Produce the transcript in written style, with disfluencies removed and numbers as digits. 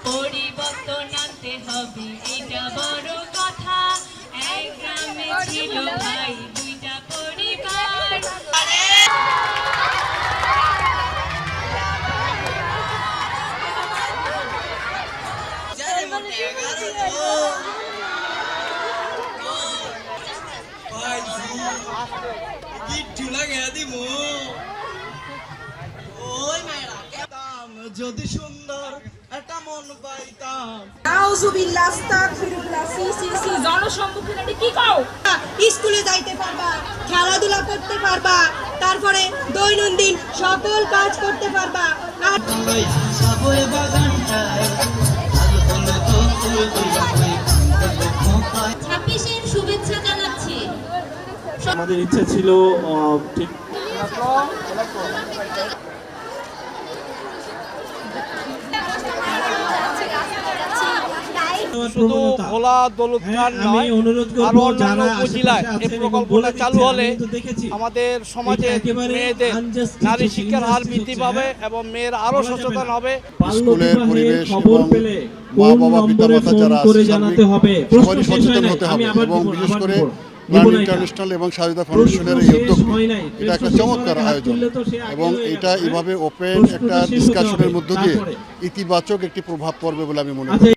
পরিবর্তন আনতে হবে, এটা বড় কথা। এক গ্রামে ছিল ভাই দুইটা পরিবার। যদি সুন্দর একটা মন পাইতাম। নাউজুবিল্লাহ, আস্তাগফিরুল্লাহ। সি জনসম্মুখীন এটা কি কও? স্কুলে যাইতে পারবা, খেলাধুলা করতে পারবা, তারপরে দৈনন্দিন সকল কাজ করতে পারবা। আর 26-এর শুভেচ্ছা জানাচ্ছি। আমাদের ইচ্ছা ছিল ঠিক শুধু ভোলা দৌলতখান নয়, আরো অন্যান্য উপজেলায় এই প্রকল্পটা চালু হলে আমাদের সমাজে মেয়েদের নারী শিক্ষার হার বৃদ্ধি পাবে এবং মেয়েরা আরো সচেতন হবে। স্কুলের পরিবেশ এবং মা বাবা পিতামাতা যারা সবাই সচেতন হতে হবে এবং বিশেষ করে প্ল্যান ইন্টারন্যাশনাল এবং সাজেদা ফাউন্ডেশনের এই উদ্যোগ, এটা একটা চমৎকার আয়োজন এবং এটা এভাবে ওপেন একটা ডিসকাশনের মধ্য দিয়ে ইতিবাচক একটি প্রভাব পড়বে বলে আমি মনে করি।